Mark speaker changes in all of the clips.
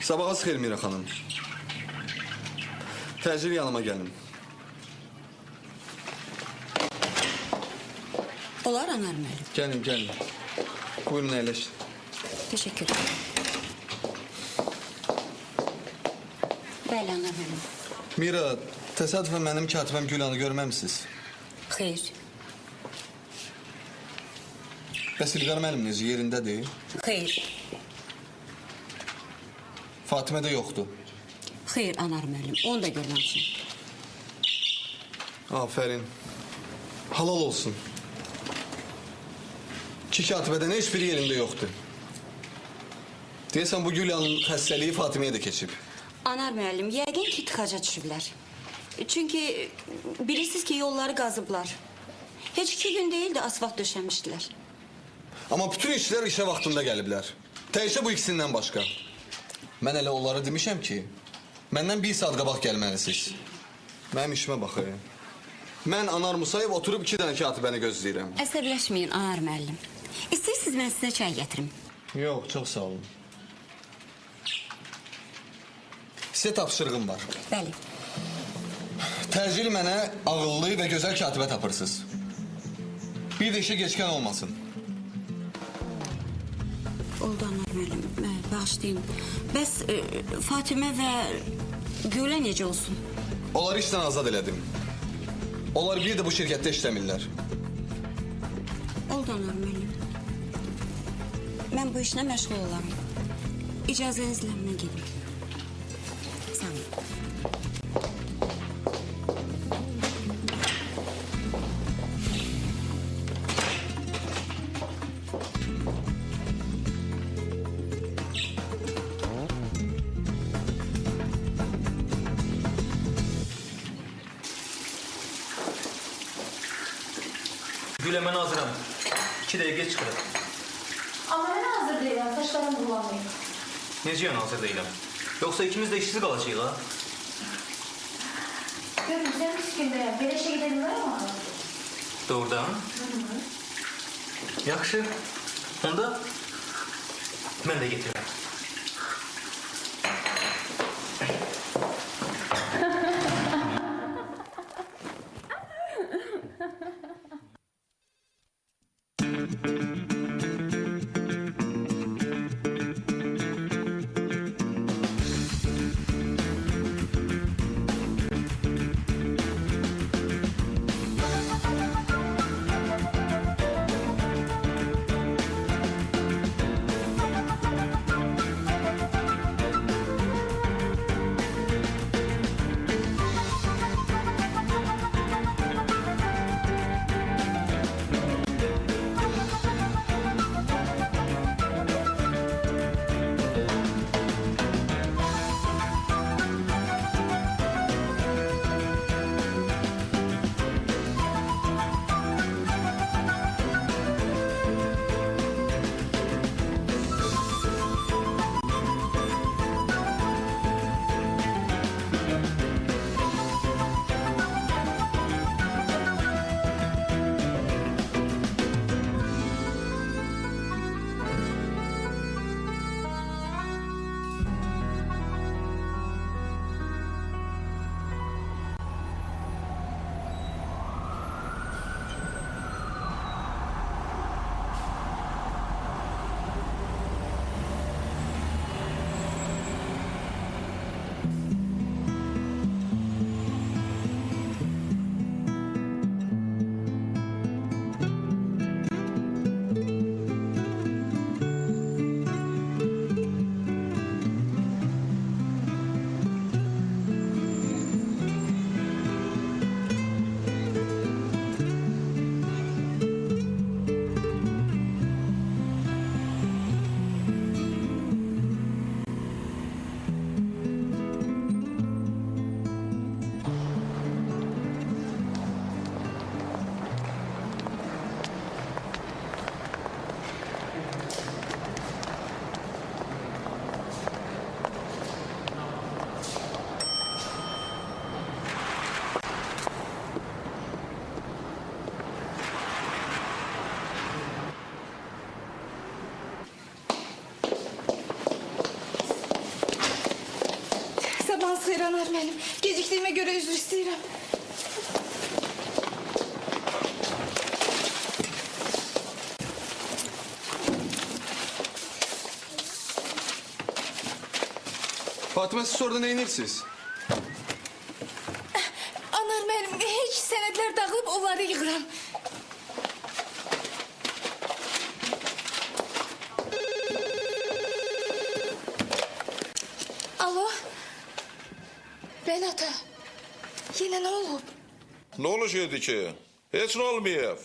Speaker 1: Sabahınız xeyir Mira xanım. Təcil yanıma gəlin.
Speaker 2: Olar Anar müəllim.
Speaker 1: Gəlin. Buyurun əyləş.
Speaker 2: Teşekkür ederim. Bəli Anar müəllim.
Speaker 1: Mira, təsadüfən mənim katibəm Gülanı görməmisiniz?
Speaker 2: Xeyr.
Speaker 1: Bəs İlqar müəllim necə yerindədir?
Speaker 2: Xeyr.
Speaker 1: Fatimə də yoxdur.
Speaker 2: Xeyr Anar müəllim. Onu da görməmişim.
Speaker 1: Afərin. Halal olsun. İki katibədən heç biri yerində yoxdur. Deyəsən bu Gülanın xəstəliyi Fatiməyə də keçib.
Speaker 2: Anar müəllim, yəqin ki tıxaca düşüblər. Çünki bilirsiniz ki yolları qazıblar. Heç 2 gün deyil də asfalt döşəmişdilər.
Speaker 1: Amma bütün işçilər işə vaxtında gəliblər. Təkcə bu ikisindən başqa. Mən elə onlara demişəm ki, məndən 1 saat qabaq gəlməlisiniz. Mənim işimə baxın. Mən Anar Musayev oturub 2 dənə katibəni gözləyirəm.
Speaker 2: Əsəbləşməyin Anar müəllim. İstəyirsiniz mən sizə çay gətirim.
Speaker 1: Yox, çox sağ olun. Sizə tapşırığım var.
Speaker 2: Bəli.
Speaker 1: Təcil mənə ağıllı və gözəl katibə tapırsınız. Bir də işə geçkən olmasın.
Speaker 2: Oldu Anar müəllim. Bağışlayın. Bəs Fatimə və Gülə necə olsun?
Speaker 1: Onları işdən azad elədim. Onlar bir də bu şirkətdə işləmirlər.
Speaker 2: Oldu Anar müəllim. Mən bu işlə məşğul olaram. İcazənizlə mən gedim. Sağ olun.
Speaker 3: Gül hemen hazırım. 2 dakika çıxırıq.
Speaker 4: Amma mən hazır deyiləm, saçlarım bulanmayıb.
Speaker 3: Necə yəni hazır deyiləm? Yoxsa ikimiz də işsiz qalacağıq ha?
Speaker 4: Görürsən, pis gündəyəm. Belə işə gedə bilmərəm ama.
Speaker 3: Doğrudan? Yaxşı. Onda mən də getirəm.
Speaker 4: Sabahınız xeyir Anar müəllim. Gecikdiyimə görə üzr istəyirəm.
Speaker 1: Fatıma, siz orada ne inirsiniz?
Speaker 4: Anar müəllim, heç sənədlər dağılıb onları yığıram. Alo. Ben ata. Yine ne olub?
Speaker 5: Ne oluşuyordu ki? Hiç ne olmuyor.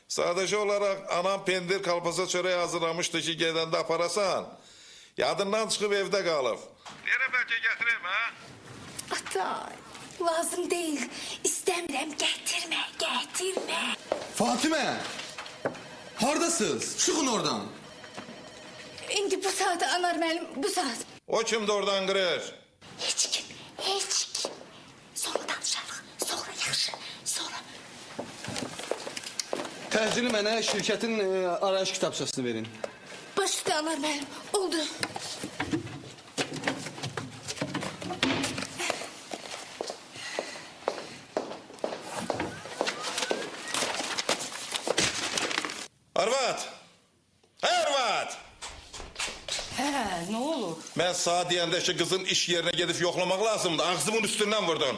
Speaker 5: Sadece olarak anam pendir kalpasa çöreği hazırlamıştı ki gedende aparasan. Yadından çıkıp evde kalıp. Yere belki getireyim ha?
Speaker 4: Ata, lazım değil. İstemiyorum, getirme, getirme.
Speaker 1: Fatime! Hardasınız? Çıkın oradan.
Speaker 4: İndi bu saat Anar müəllim, bu saat.
Speaker 5: O kimdi oradan kırır?
Speaker 4: Heç kim, heç kim. Sonra danışarıq, sonra yaxşı, sonra.
Speaker 1: Təcili mənə şirkətin arayış kitabçasını verin.
Speaker 4: Baş üstə Anar müəllim, oldu.
Speaker 5: Arvat! Arvat!
Speaker 6: He, ne olur?
Speaker 5: Ben sağ diyende ki kızın iş yerine gidip yoklamak lazımdı. Ağzımın üstünden vurdun.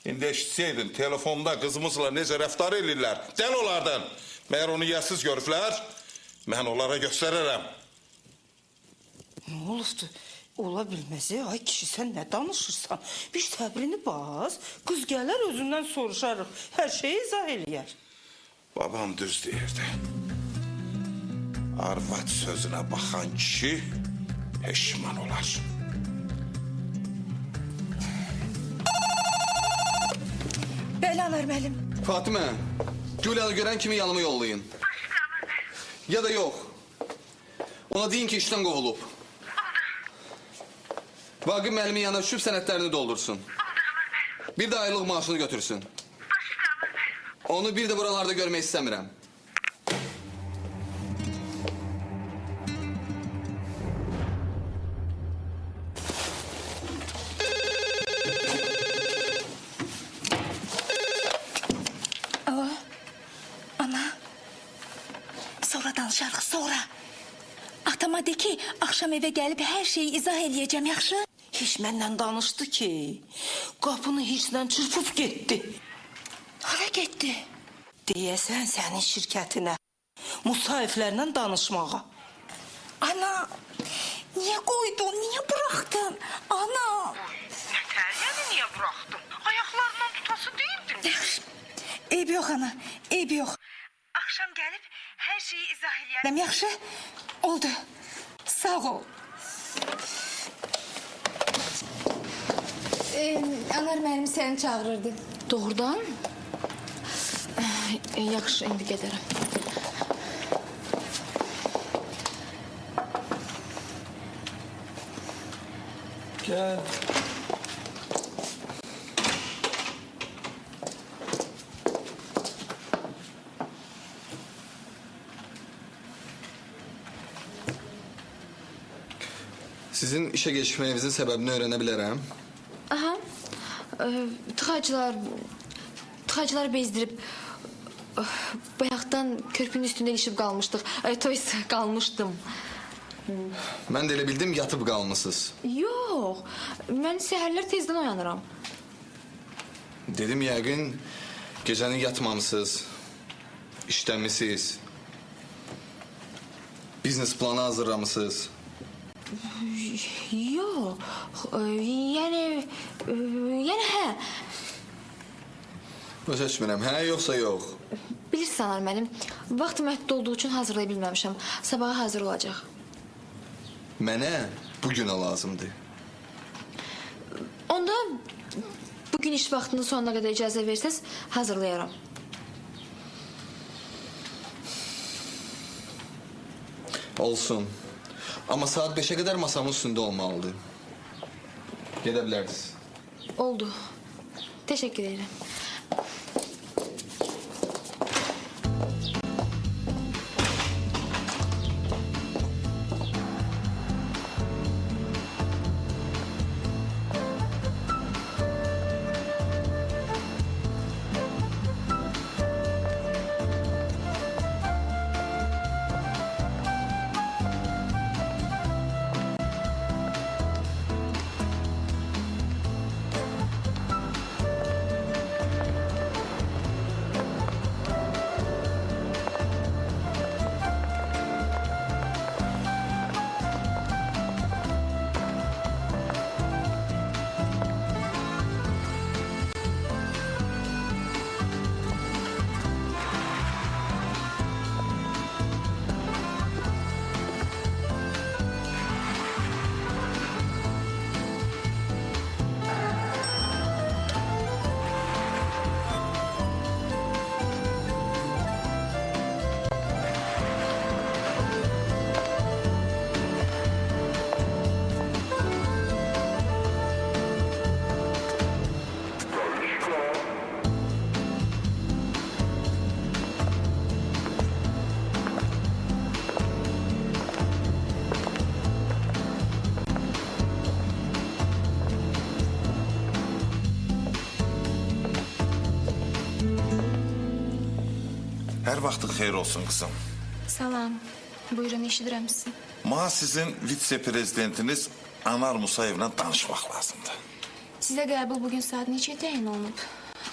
Speaker 5: İndi eşitseydin telefonda kızımızla nece rəftar edirlər. Dəl olardın. Meğer onu yersiz görüblər, mən onlara göstərirəm.
Speaker 6: Ne olubdu? Ola bilmez ya. Ay kişi sen ne danışırsan? Bir səbrini bas. Kız gələr özündən soruşarıq. Her şeyi izah eləyər.
Speaker 5: Babam düz deyirdi. Arvat sözüne bakan kişi peşman olar.
Speaker 4: Bəli Anar müəllim.
Speaker 1: Fatime, Gül'ü gören kimi yanıma yollayın. Ya da yok. Ona deyin ki işten kovulup. Vagif müəllimin yanına düşüp senetlerini doldursun. Bir de aylık maaşını götürsün. Onu bir de buralarda görmeyi istemiyorum.
Speaker 4: Alo. Ana. Sonra danışarıq, sonra. Atama de ki, akşam eve gelip her şeyi izah edeceğim, yaxşı?
Speaker 6: Hiç məndən danışdı ki. Qapını hiçlə çırpıb getdi.
Speaker 4: Hara getdi?
Speaker 6: Deyəsən sənin şirkətinə. Müsahiflərlə danışmağa.
Speaker 4: Ana, niye koydun, niye bıraktın? Ana.
Speaker 6: Nətəryəni niyə buraxdın? Ayaqlarından tutası deyildin.
Speaker 4: Eyb yok ana, eyb yok.
Speaker 6: Akşam gəlib hər şeyi izah eləyər.
Speaker 4: Dem yaxşı? Oldu. Sağ ol. Anar müəllim səni çağırırdı.
Speaker 7: Doğrudan? Yaxşı, indi gedərəm.
Speaker 1: Gel. Sizin işe geçmeyenizin sebebini öğrenebilirim.
Speaker 7: Aha. Tıxacılar bezdirib bayaqdan körpünün üstündə ilişib qalmışdıq. Toys qalmışdım.
Speaker 1: Ben de elə bildim yatıp kalmışsınız.
Speaker 7: Yox, mən səhərlər tezdən oyanıram.
Speaker 1: Dedim yəqin gecəni yatmamışsınız, işləmişsiniz, biznes planı hazırlamışsınız.
Speaker 7: Yox, yəni hə.
Speaker 1: Başa düşmürəm, hə yoxsa yox?
Speaker 7: Bilirsən Anar mənim, vaxt məhdud olduğu üçün hazırlaya bilməmişəm. Sabaha hazır olacaq.
Speaker 1: Mənə bugünə lazımdır.
Speaker 7: Onda bugün iş vaxtının sonuna qədər icazə versəz, hazırlayaram.
Speaker 1: Olsun. Ama saat 5'e kadar masamın üstünde olmalıdır. Gedə bilərdiniz.
Speaker 7: Oldu. Teşekkür ederim.
Speaker 5: Hər vaxtın xeyir olsun qızım.
Speaker 7: Salam. Buyurun, eşidirəm sizi.
Speaker 5: Ma sizin vitse-prezidentiniz Anar Musayevlə danışmaq lazımdır.
Speaker 7: Sizə qəbul bugün saat neçəyə təyin olunub?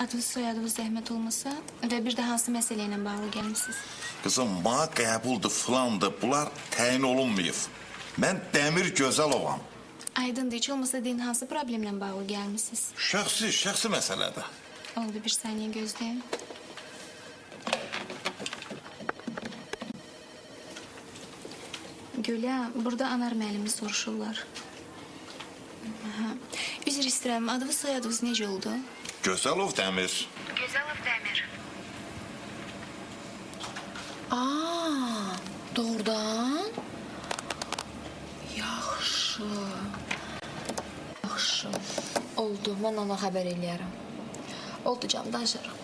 Speaker 7: Adınız, soyadınız zəhmət olmasa və bir də hansı məsələ ilə bağlı gəlmisiniz?
Speaker 5: Qızım, ma qəbuldur, filandır, bunlar təyin olunmayıb. Mən Dəmir Gözəlovam.
Speaker 7: Aydındır, heç olmasa deyin hansı problemlə bağlı gəlmisiniz?
Speaker 5: Şəxsi məsələdir.
Speaker 7: Oldu, bir saniyə gözləyin. Gülə, burada Anar müəllimi soruşurlar. Aha. Üzr istəyirəm, adınız, soyadınız necə oldu?
Speaker 5: Gözəlov Dəmir.
Speaker 7: Gözəlov Dəmir. Aa, doğrudan? Yaxşı. Yaxşı. Oldu, mən ona xəbər eləyərəm. Oldu canım, danışarıq.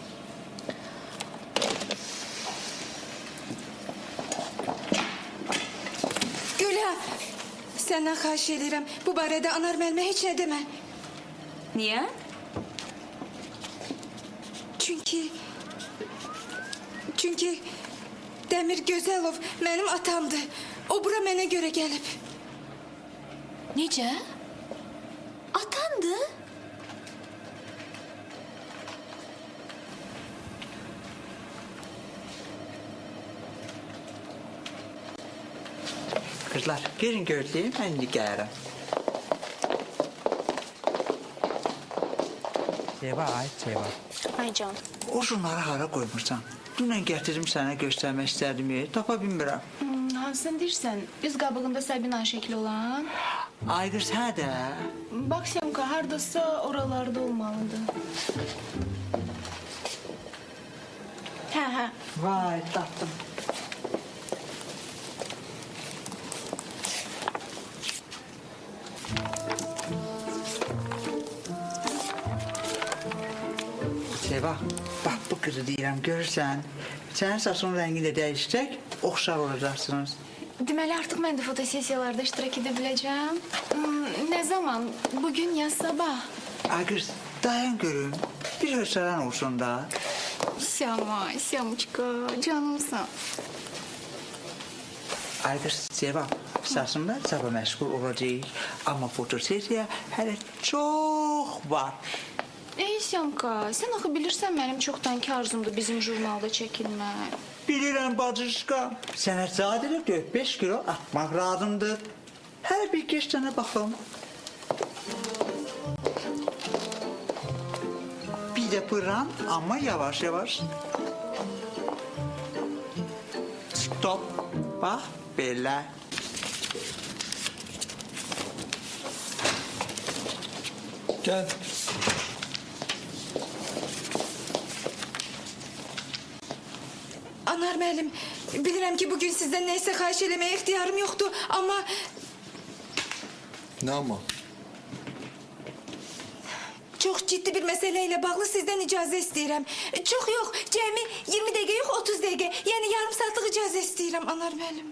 Speaker 4: Gülə, səndən xahiş edirəm. Bu barədə Anar müəllimə heç nə demə.
Speaker 2: Niyə?
Speaker 4: Çünki Dəmir Gözəlov mənim atamdır. O bura mənə görə gəlib.
Speaker 7: Necə? Atandı?
Speaker 8: Kızlar, gelin gözleyin, ben indi gəlirəm. Seva.
Speaker 7: Ay can.
Speaker 8: O şunları hara koymuşsan? Dünən gətirdim sənə göstərmək istədim, tapa bilmirəm.
Speaker 7: Hansını deyirsən? Üz qabığında Sabina şəkli olan?
Speaker 8: Ay qız, hə də.
Speaker 7: Bak Semka, hardasa oralarda olmalıdır. Hə.
Speaker 8: Vay, tapdım. Seva, bak bu kızı deyirəm, görürsən. Sənin saçın rəngi ilə dəyişsək, oxşar olacaqsınız.
Speaker 7: Deməli artıq mən də fotosessiyalarda iştirak edə biləcəm. Ne zaman? Bugün ya sabah?
Speaker 8: Ay qız, dayan görüm. Bir hörsələn olsun da.
Speaker 7: Semочка, canımsan.
Speaker 8: Ay qız, Seva, saçımda sabah məşğul olacaq. Amma fotosessiya hələ çox var.
Speaker 7: Ey Semka, sen axı bilirsən mənim çoxdankı arzumdur bizim jurnalda çəkilmək.
Speaker 8: Bilirəm bacışqa, sənə sadəcə 4-5 kilo atmaq lazımdır. Hələ bir geç sənə baxım. Bir də pıran, amma yavaş-yavaş. Stop, bax, belə.
Speaker 1: Gel.
Speaker 4: Anar müəllim, bilirəm ki bugün sizdən nəysə xahiş eləməyə ixtiyarım yoxdur, amma
Speaker 1: Ne ama?
Speaker 4: çox ciddi bir məsələ ilə bağlı sizdən icazə istəyirəm. Çox yox, cəmi 20 dəqiqə yox, 30 dəqiqə. Yəni yarım saatlıq icazə istəyirəm Anar müəllim.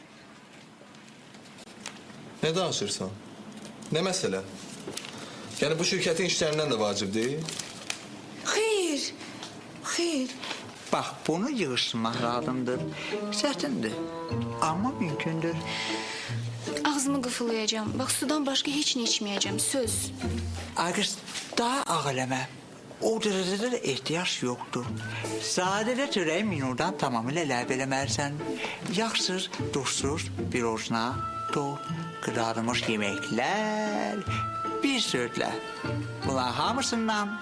Speaker 1: Ne danışırsan? Ne mesele? Yani bu şirketin işlerinden de vacip değil.
Speaker 4: Xeyr.
Speaker 8: Bax, bunu yığışdırmaq lazımdır. Çətindir, amma mümkündür.
Speaker 7: Ağzımı qıfılayacağım. Bak sudan başqa heç nə içməyəcəm, söz.
Speaker 8: Ay qız, daha ağ eləmə. O dərəcədə də ehtiyac yoxdur. Sadəcə çörəyi minurdan tamamilə ləv eləməlisən. Yaxsız, duzsuz, pirojna, tort, qızarmış yeməklər, bir sözlə. Bunlar hamısından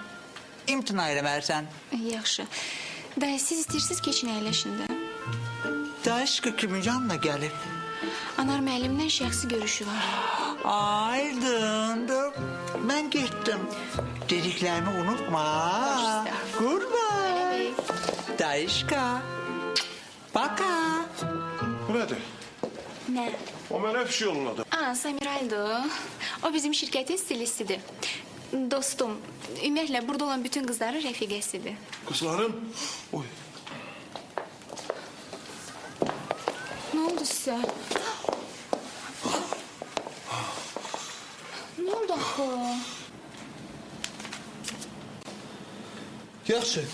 Speaker 8: imtina eləməlisən.
Speaker 7: Yaxşı. Dayı, siz istəyirsiniz keçin əyləşində.
Speaker 8: Daşqı kimin yanına gəlib?
Speaker 7: Anar müəllimlə şəxsi görüşü var.
Speaker 8: Aydındır. Mən getdim. Dediklərimi unutma.
Speaker 7: Başla.
Speaker 8: Goodbye. Daşqa. Baka.
Speaker 5: Bu nədir?
Speaker 7: Nə?
Speaker 5: O mənə bir şey yolladı.
Speaker 7: Samiraydı. O bizim şirkətin stilistidir. Dostum, ümumiyyətlə burada olan bütün qızların rəfiqəsidir.
Speaker 5: Qızların? Oy.
Speaker 7: Nə oldu sizə? Nə oldu axı?
Speaker 1: Yaxşı.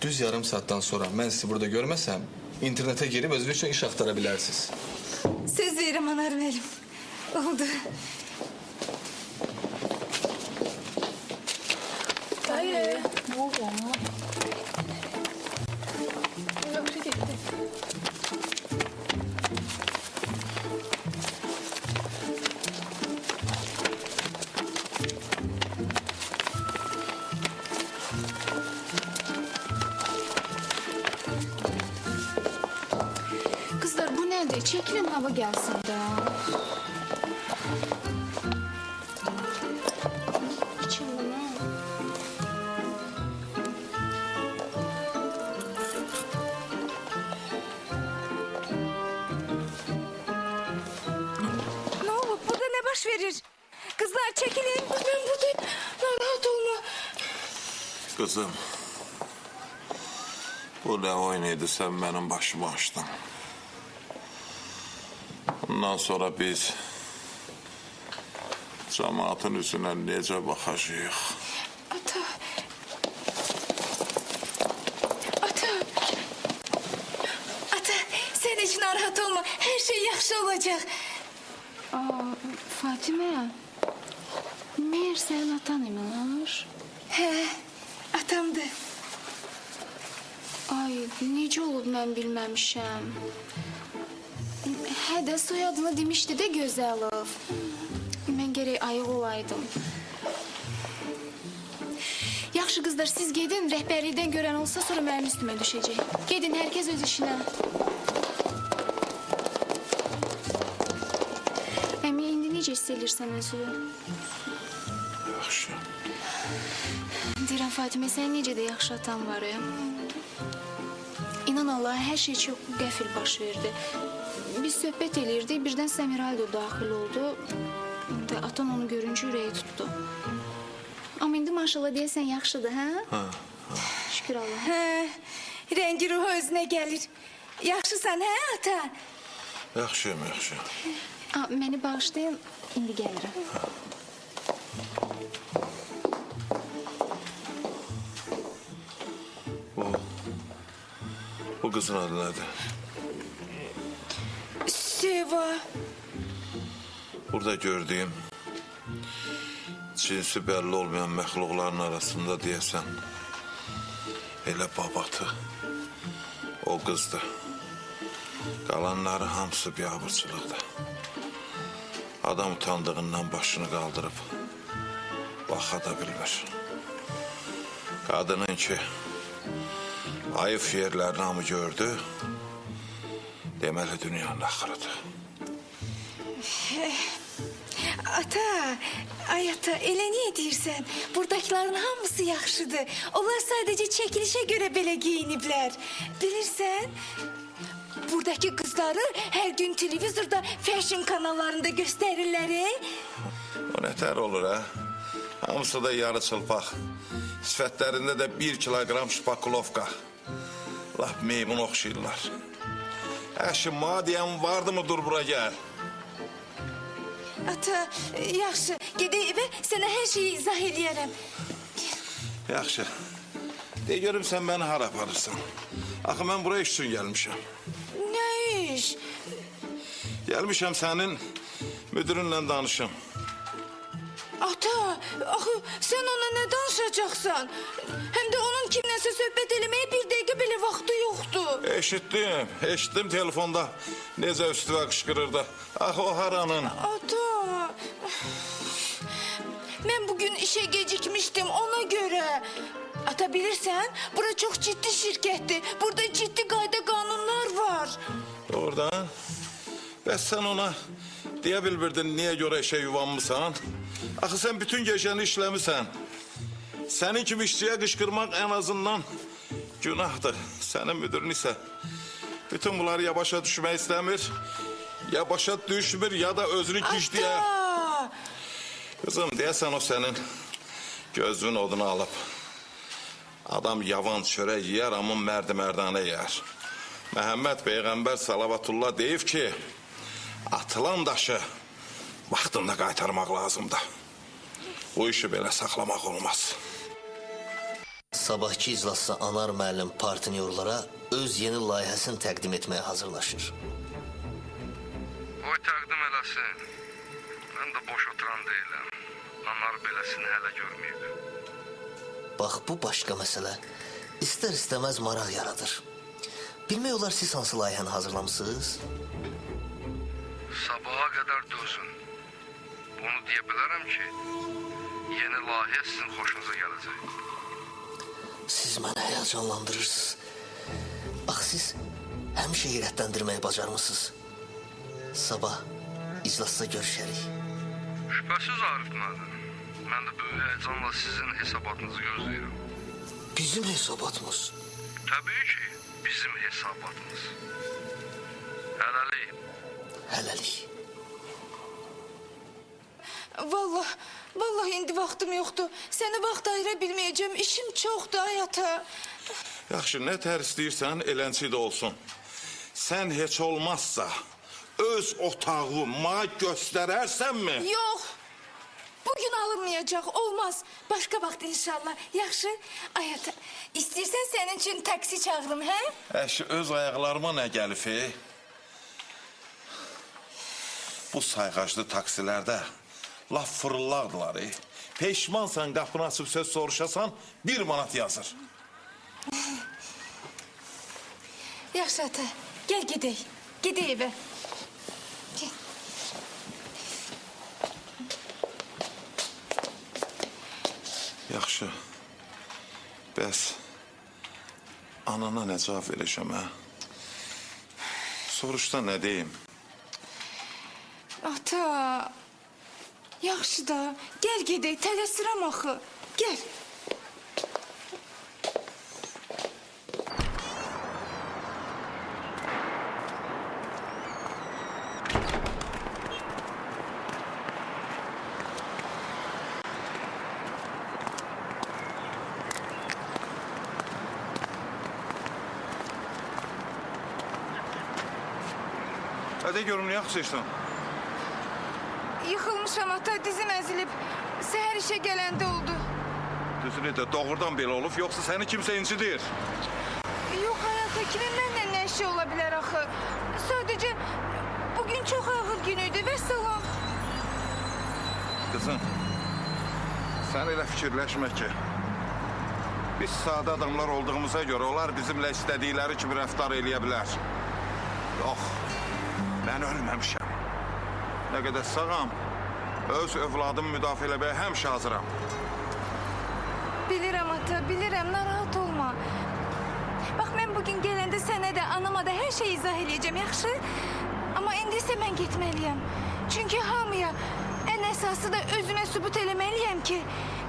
Speaker 1: düz yarım saatdən sonra mən sizi burada görməsəm, internete girib özünüz üçün iş axtara bilərsiniz.
Speaker 4: Söz verirəm anar müəllim. Oldu.
Speaker 7: Kızlar bu nedir? Çekilin hava gelsin de. İçin bunu.
Speaker 4: Ne olur burada ne baş verir? Kızlar çekilin. Ben buradayım. Rahat olma.
Speaker 5: Kızım. Bu ne oynaydı sen benim başımı açtın. Bundan sonra biz cemaatın yüzüne nece bakacağız?
Speaker 4: Ata. Ata. Ata sen hiç narahat olma. Her şey yaxşı olacak.
Speaker 7: Aa, Fatime. Meğer sen atan imiş.
Speaker 4: He atamdı.
Speaker 7: Ay, necə olub mən bilməmişəm. Hə də soyadını demişdi də Gözəlov. Mən gərək ayıq olaydım. Yaxşı qızlar, siz gedin, rəhbərlikdən görən olsa sonra mənim üstümə düşəcək. Gedin, hər kəs öz işinə. Əmi, indi necə hiss edirsən özünü?
Speaker 5: Yaxşı.
Speaker 7: Deyirəm, Fatimə, sən necə də yaxşı atan var, İnan Allah, hər şey çox qəfil baş verdi. Biz söhbət eləyirdik, birdən Səmirayda daxil oldu. Və atan onu görüncə ürəyi tutdu. Amma indi maşallah deyəsən yaxşıdır, hə? Şükür Allah.
Speaker 4: He rengi ruhu özüne gelir. Yaxşısan he ata?
Speaker 5: Yaxşıyım, yaxşı.
Speaker 7: Məni bağışlayın, indi gəlirəm.
Speaker 5: Bu kızın adı nedir?
Speaker 4: Seva.
Speaker 5: Burada gördüğüm cinsi belli olmayan məxluqların arasında deyəsən elə babatı o qızdı. Qalanları hamısı biabırçılıqda. Adam utandığından başını qaldırıb baxa da bilmir. Qadının ki ayıf yerlərini hamı gördü. Deməli dünyanın axırıdır.
Speaker 4: Ata, ay ata elə niye deyirsən? Buradakilerin hamısı yaxşıdır. Onlar sadece çekilişe göre belə giyiniblər. Bilirsən? Buradaki kızları her gün televizorda fashion kanallarında gösterirler.
Speaker 5: O nətər olur ha? Hamısı da yarı çılpaq. Sifətlərində də 1 kilogram şpakulovka. Laf meymun oxşayırlar. Əşi madiyem vardı mı dur bura gel.
Speaker 4: Ata, yaxşı. Gedək evə, sənə hər şeyi izah eləyərəm.
Speaker 5: Yaxşı. De görüm sen beni hara aparırsan. Axı mən buraya iş üçün gəlmişəm.
Speaker 4: Nə iş?
Speaker 5: Gəlmişəm sənin müdürünlə danışım.
Speaker 4: Ata, axı sən ona nə danışacaqsan? Həm də onun kimləsə söhbət eləməyə bir dəqiqə belə vaxtı yoxdur.
Speaker 5: Eşitdim telefonda necə üstüvə qışqırırdı. Axı o haranın?
Speaker 4: Ata, mən bugün işe gecikmiştim ona göre. Ata bilirsən, bura çox ciddi şirkətdir. Burada ciddi qayda qanunlar var.
Speaker 5: Doğrudan. Bəs sen ona deyə bilmirdin niye göre işe yuvanmısan? Axı sen bütün gecəni işləmisən. Senin kimi işçiyə qışqırmaq en azından günahdır. Senin müdürün ise bütün bunları ya başa düşmək istəmir, ya başa düşmür ya da özünü gizliyə.
Speaker 4: Ata!
Speaker 5: Kızım deyəsən o senin gözünün odunu alıp adam yavan çörək yiyər amma mərdi-mərdanə yiyər. Məhəmməd Peyğəmbər salavatullah deyib ki atılan daşı vaxtında qaytarmaq lazımdır. Bu işi belə saxlamaq olmaz.
Speaker 9: Sabahki iclasda Anar müəllim partnyorlara öz yeni layihəsini təqdim etməyə hazırlaşır.
Speaker 10: Qoy təqdim eləsin. Mən də boş oturan deyiləm. Anar beləsini hələ görməyib.
Speaker 9: Bax, bu başqa məsələ. İstər-istəməz maraq yaradır. Bilmək olar siz hansı layihəni hazırlamısınız?
Speaker 10: Sabaha qədər dözün. Bunu deyə bilərəm ki, yeni layihə sizin xoşunuza gələcək.
Speaker 9: Siz məni həyəcanlandırırsınız. Bax, siz həmişə heyrətləndirməyi bacarmısınız. Sabah iclasda görüşərik.
Speaker 10: Şübhəsiz Arif müəllim. Mən də böyük həyəcanla sizin hesabatınızı gözləyirəm.
Speaker 9: Bizim hesabatımız.
Speaker 10: Təbii ki, bizim hesabatımız. Hələlik.
Speaker 9: Hələlik.
Speaker 4: Vallahi indi vaxtım yoxdur. Sənə vaxt ayıra bilməyəcəm. İşim çoxdur ay ata.
Speaker 5: Yaxşı, nə tər istəyirsən, elənçi də olsun. Sən heç olmazsa öz otağını mənə göstərərsənmi?
Speaker 4: Yox. Bugün alınmayacaq. Olmaz. Başqa vaxt inşallah. Yaxşı. Ay ata, istəyirsən sənin üçün taksi çağırım, hə?
Speaker 5: Əşi, öz ayaqlarıma nə gəlif, Bu sayğaclı taksilərdə laf fırıldaqdılar, Peşmansan, qapını açıb söz soruşasan, 1 manat yazır.
Speaker 4: Yaxşı ata, gəl gedək. Gedək evə. Gəl.
Speaker 5: Yaxşı. Bəs anana nə cavab verəcəm, hə? Soruşda nə deyim?
Speaker 4: Ata, yaxşı da, gəl gedək, tələsirəm axı. Gəl.
Speaker 5: Hadi görüm, nə yaxşıysan?
Speaker 4: Yıxılmışam ata, dizim əzilib. Səhər işə gələndə oldu.
Speaker 5: Düzünü də doğrudan belə olub, yoxsa səni kimsə incidir?
Speaker 4: Yox hayata, kimin mənlə nə işi ola bilər axı? Sadəcə bugün çox ağır gün idi və salam.
Speaker 5: Qızım, sən elə fikirləşmə ki, biz sadə adamlar olduğumuza görə onlar bizimlə istədikləri kimi rəftar eləyə bilər. Yox, mən ölməmişəm. Nə qədər sağam, öz övladımı müdafiə eləməyə həmişə hazıram.
Speaker 4: Bilirəm ata, bilirəm, narahat olma. Bax, mən bugün gələndə sənə də, anama da hər şeyi izah eləyəcəm, yaxşı? Amma indi isə mən getməliyəm. Çünki hamıya, ən əsası da özümə sübut eləməliyəm ki,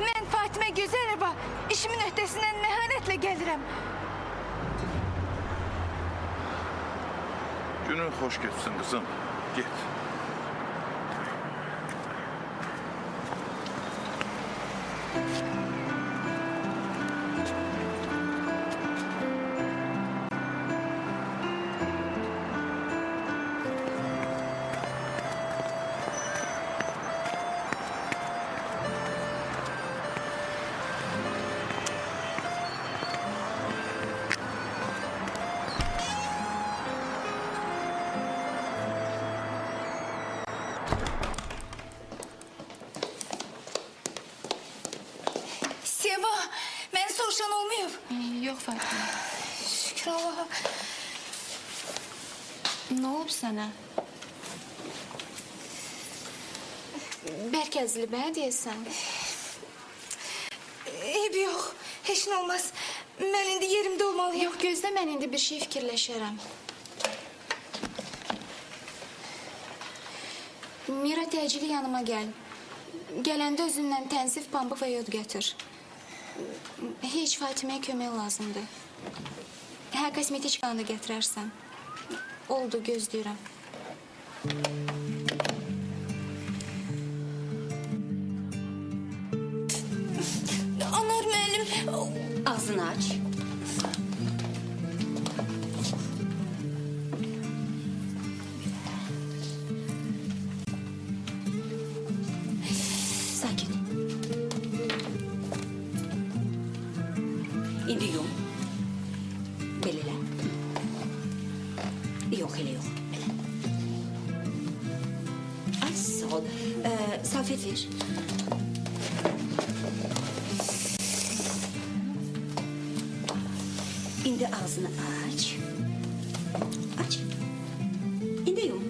Speaker 4: mən Fatimə Gözəlova işimin öhdəsindən məharətlə gəlirəm.
Speaker 5: Günün xoş geçsin kızım. Git.
Speaker 4: Seva, məni soruşan olmayıb.
Speaker 7: Yox Fatimə.
Speaker 4: Şükür Allaha.
Speaker 7: Nə olub sənə? Bərk əzilib, hə deyəsən?
Speaker 4: Eyb yox, heç nə olmaz. Mən indi yerimdə olmalıyım.
Speaker 7: Yox, gözlə, mən indi bir şey fikirləşərəm. Mira, təcili yanıma gəl. Gələndə özündən tənzif, pambıq və yod gətir. Heç Fatiməyə kömək lazımdır. Hə, kosmetiçkanı da gətirərsən. Oldu, gözləyirəm.
Speaker 4: Anar müəllim.
Speaker 2: Ağzını aç. Sakin. ol. Safet ver. İndi ağzını aç. Aç. İndi yum.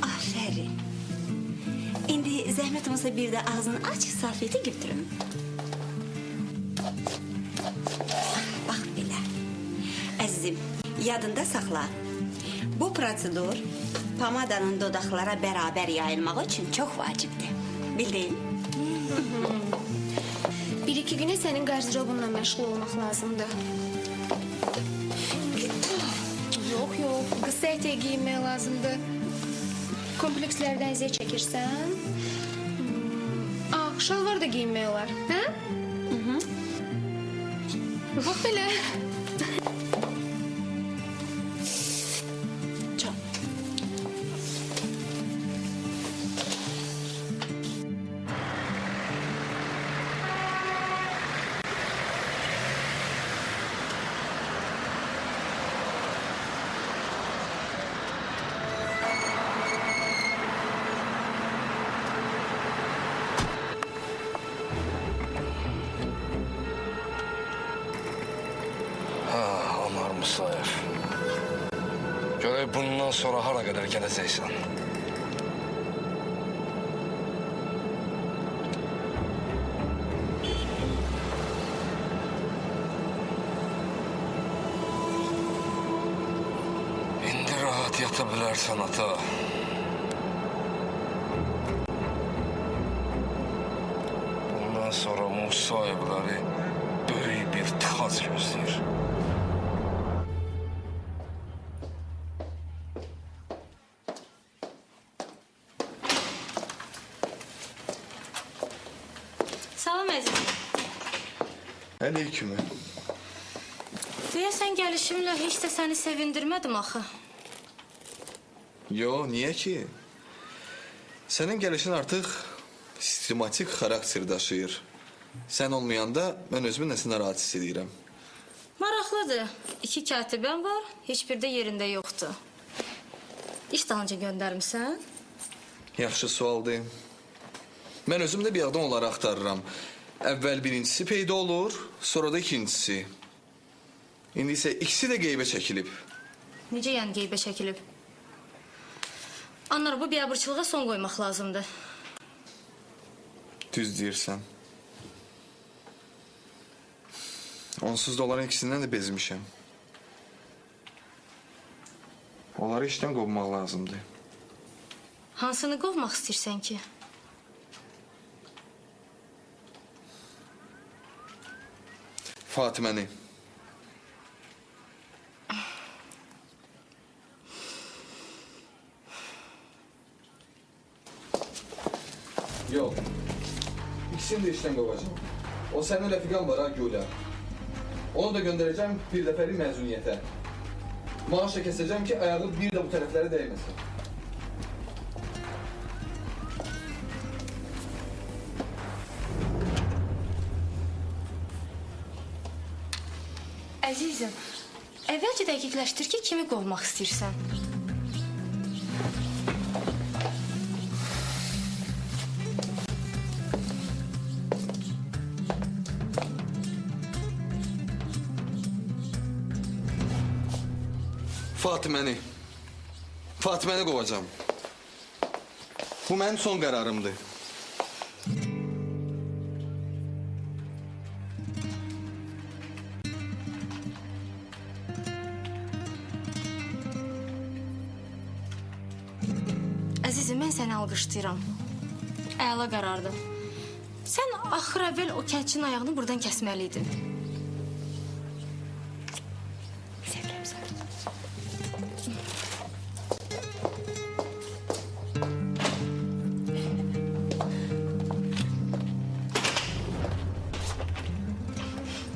Speaker 2: Aferin. İndi zahmet olmasa bir de ağzını aç, Safet'i götürün. Bak belə. Əzizim, yadında saxla. Bu prosedur pomadanın dodaqlara beraber yayılması için çok vacibdir. Bildin?
Speaker 7: Bir iki güne senin gardırobunla məşğul olmaq lazımdır. Yok yok, qısa eteği giyinmək lazımdır. Komplekslərdən əziyyət çəkirsən. Şalvar da giyinmək olar, hə? Bax belə.
Speaker 2: Çok.
Speaker 10: Ömer Musayev. Görək bundan sonra hara qədər gedəcəksən. İndi rahat yata bilərsən ata. Bundan sonra Musayevləri böyük bir tıxac gözləyir.
Speaker 11: Salam əzizim.
Speaker 1: Aleyküm.
Speaker 11: Deyəsən gəlişimlə heç də səni sevindirmədim axı.
Speaker 1: Yo, niye ki? Senin gelişin artık sistematik karakter daşıyır. Sen olmayanda ben özümü nesine rahat hissediyorum.
Speaker 11: Maraqlıdır. 2 katibəm var, heç bir də yerində yoxdur. İş dalınca göndərmisən?
Speaker 1: Yaxşı sualdır. Ben özümde bir adam olarak aktarıram. Evvel birincisi peyda olur, sonra da ikincisi. İndi ise ikisi de qeybə çəkilib.
Speaker 11: Necə yəni qeybə çəkilib? Anlar, bu biabırçılığa son qoymaq lazımdır.
Speaker 1: Düz deyirsən. Onsuz da onların ikisindən də bezmişəm. Onları işdən qovmaq lazımdır.
Speaker 11: Hansını qovmaq istəyirsən ki?
Speaker 1: Fatiməni. Yok. İkisini de işten kovacağım. O senin refikan var ha Güla. Onu da göndereceğim bir deferlik mezuniyete. Maaş da keseceğim ki ayağı bir de bu taraflara değmesin.
Speaker 11: Əzizim, əvvəlcə dəqiqləşdir ki, kimi qovmaq istəyirsən?
Speaker 1: Fatiməni. Fatiməni qovacağım. Bu mənim son qərarımdır.
Speaker 11: Əzizim, mən səni alqışlayıram. Əla qərardır. Sən axır əvvəl o kəndçinin ayağını buradan kəsməliydin. Sevirəm səni.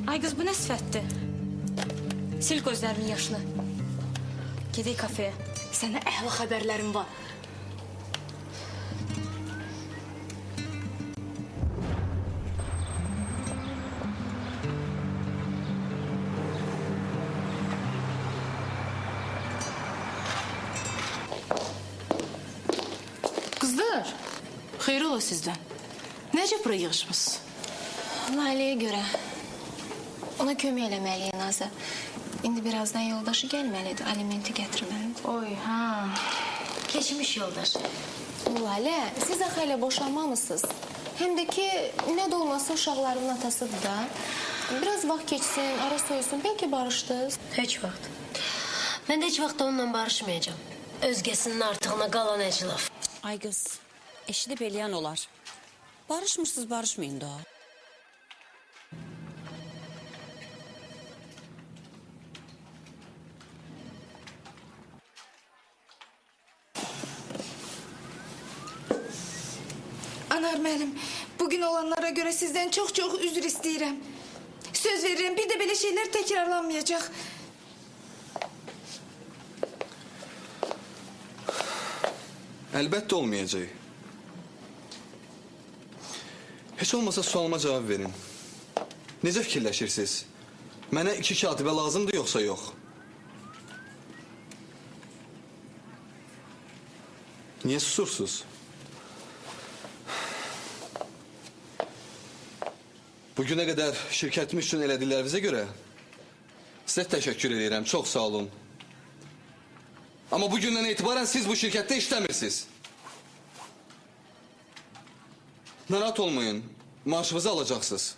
Speaker 11: Ay qız, bu nə sifətdir? Sil gözlərinin yaşını. Gedək kafeyə. Sənə əla xəbərlərim var.
Speaker 6: Kızım. Qızlar, xeyir ola sizdən. Necə bura yığışmısınız?
Speaker 7: Lale'ye göre. Ona kömək eləməliyik Nazı. İndi birazdan yoldaşı gəlməlidir, alimenti gətirməlidir.
Speaker 6: Oy, ha.
Speaker 7: Keçmiş yoldaş. Lale, siz axı elə boşanmamısınız. Həm də ki, nə də olmasa uşaqlarımın atasıdır da. Biraz vaxt keçsin, ara soyulsun, bəlkə barışdınız.
Speaker 12: Heç vaxt. Mən də heç vaxt onunla barışmayacağım. Özgəsinin artığına qalan əclaf.
Speaker 2: Ay qız, eşidib eləyən olar. Barışmırsınız, barışmayın da.
Speaker 4: Anar müəllim, bugün olanlara göre sizden çok üzür istəyirəm. Söz veririm, bir de belə şeyler tekrarlanmayacak.
Speaker 1: Əlbəttə olmayacaq. Heç olmasa sualıma cavab verin. Necə fikirləşirsiniz? Mənə 2 katibə lazımdır yoxsa yox? Niyə susursunuz? Bugünə qədər şirkətim üçün elədiklərinizə görə sizə təşəkkür edirəm, çox sağ olun. Amma bugündən etibarən siz bu şirkətdə işləmirsiniz. Narahat olmayın, maaşınızı alacaqsınız.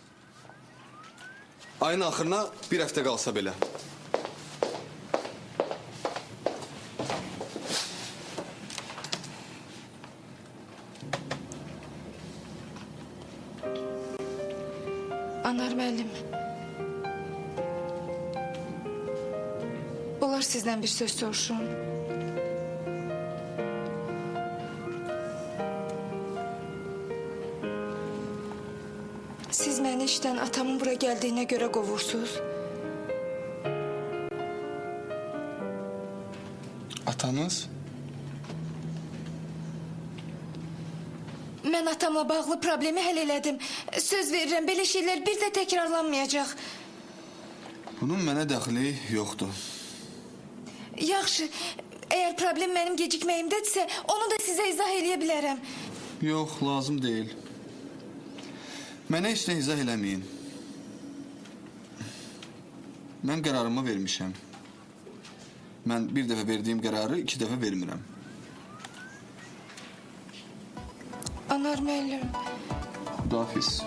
Speaker 1: Ayın axırına bir həftə qalsa belə.
Speaker 4: Anar müəllim. Olar sizden bir söz soruşum. Siz məni işten atamın bura geldiğine göre qovursunuz.
Speaker 1: Atanız?
Speaker 4: Ben atamla bağlı problemi həll elədim. Söz verirəm, belə şeyler bir de tekrarlanmayacak.
Speaker 1: Bunun mənə dəxli yoxdur.
Speaker 4: Yaxşı, eğer problem benim gecikməyimdədirsə, onu da sizə izah eləyə bilərəm.
Speaker 1: Yox, lazım deyil. Mənə heç nə izah eləməyin. Mən qərarımı vermişəm. Mən bir dəfə verdiyim qərarı 2 dəfə vermirəm.
Speaker 4: Anar müəllim.
Speaker 1: Xudahafiz.